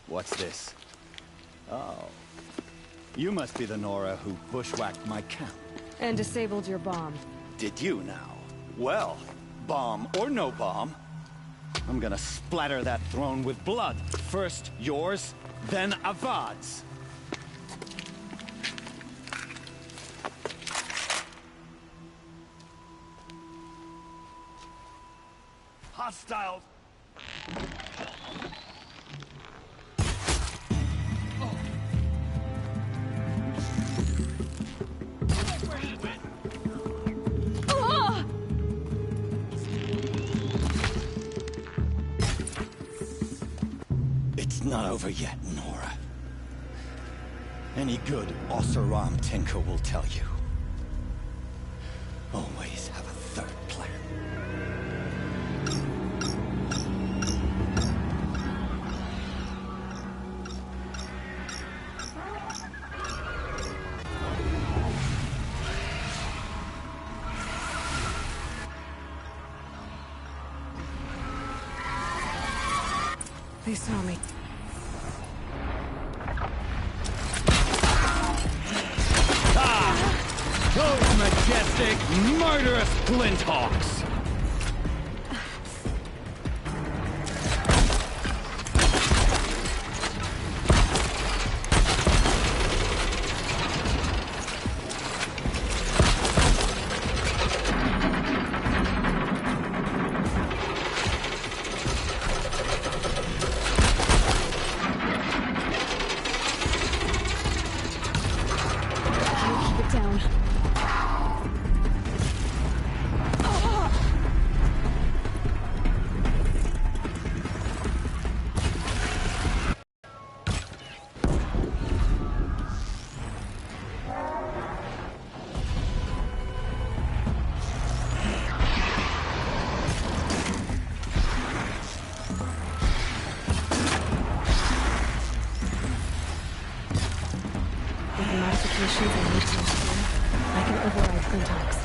What's this? Oh. You must be the Nora who bushwhacked my camp. And disabled your bomb. Did you now? Well, bomb or no bomb, I'm gonna splatter that throne with blood. First yours, then Avad's. Hostiles! It's not over yet, Nora. Any good Oseram tinker will tell you. Always have a third plan. They saw me. Those majestic, murderous Glinthawks! Keep it down. With the modifications I made to this game, I can override Glinthawks.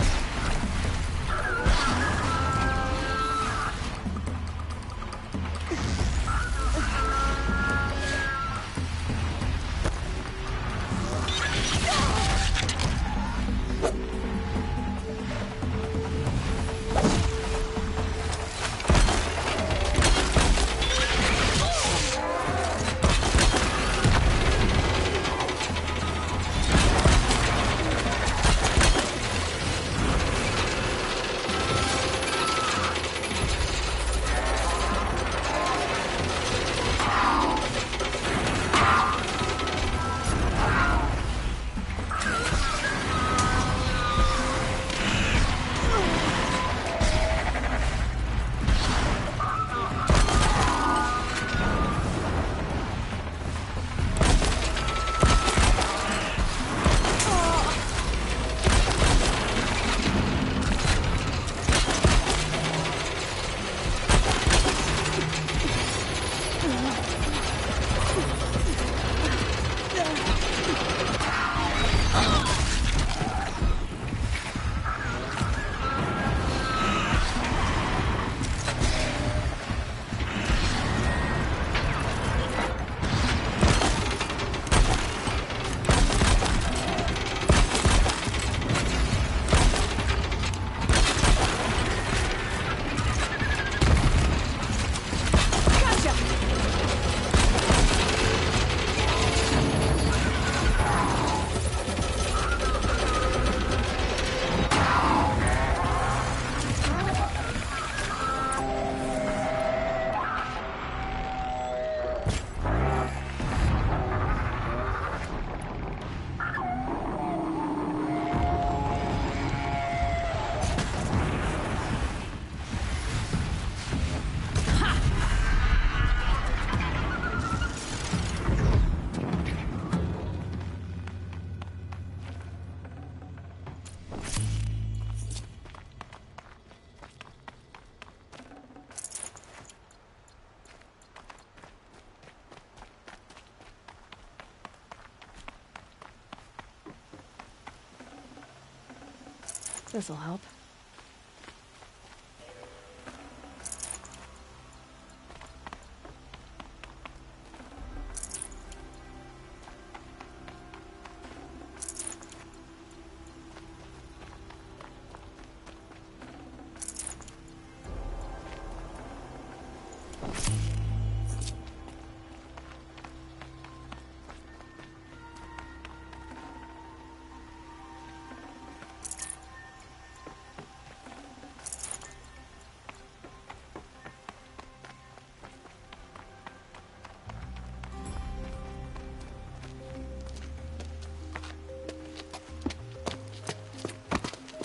This'll help.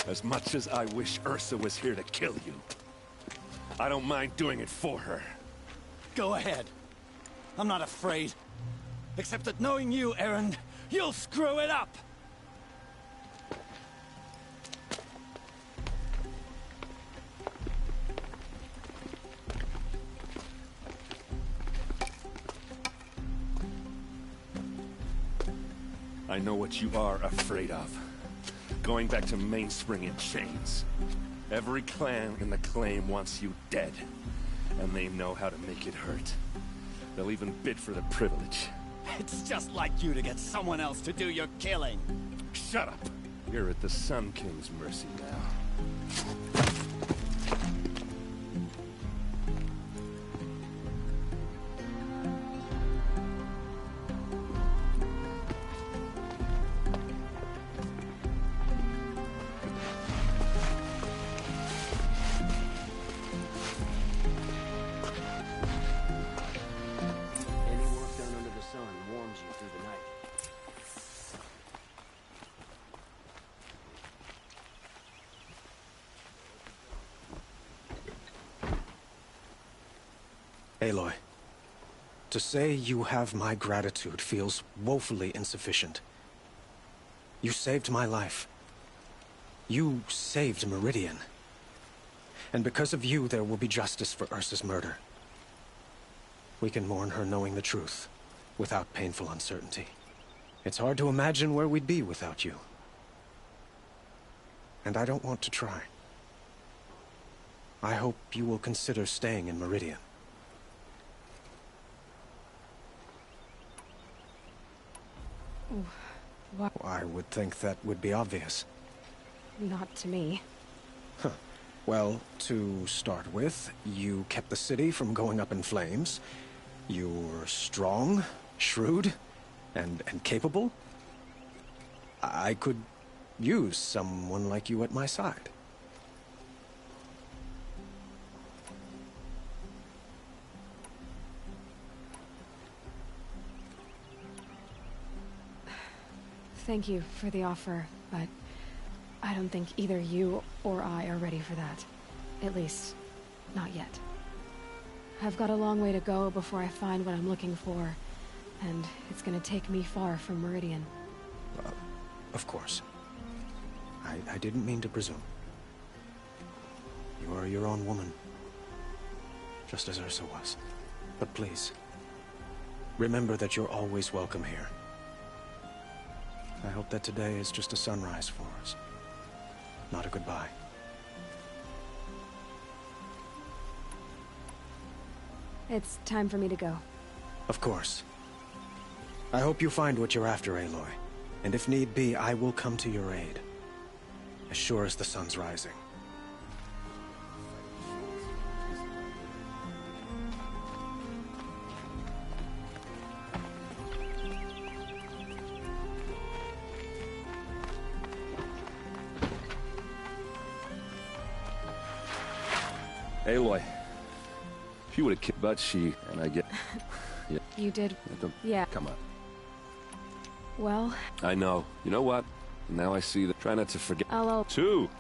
As much as I wish Ursa was here to kill you, I don't mind doing it for her. Go ahead. I'm not afraid. Except that knowing you, Erend, you'll screw it up! I know what you are afraid of. Going back to Mainspring in chains. Every clan in the claim wants you dead. And they know how to make it hurt. They'll even bid for the privilege. It's just like you to get someone else to do your killing. Shut up! You're at the Sun King's mercy now. Aloy, to say you have my gratitude feels woefully insufficient. You saved my life. You saved Meridian. And because of you, there will be justice for Ursa's murder. We can mourn her knowing the truth, without painful uncertainty. It's hard to imagine where we'd be without you. And I don't want to try. I hope you will consider staying in Meridian. What? I would think that would be obvious. Not to me. Huh. Well, to start with, you kept the city from going up in flames. You're strong, shrewd, and capable. I could use someone like you at my side. Thank you for the offer, but I don't think either you or I are ready for that. At least, not yet. I've got a long way to go before I find what I'm looking for, and it's gonna take me far from Meridian. Of course. I didn't mean to presume. You are your own woman, just as Ursa was. But please, remember that you're always welcome here. I hope that today is just a sunrise for us, not a goodbye. It's time for me to go. Of course. I hope you find what you're after, Aloy. And if need be, I will come to your aid. As sure as the sun's rising. Aloy, if you would have killed Butchie, and I get... Yeah. You did... Yeah. Come on. Well... I know. You know what? Now I see that... Try not to forget... I'll... Two!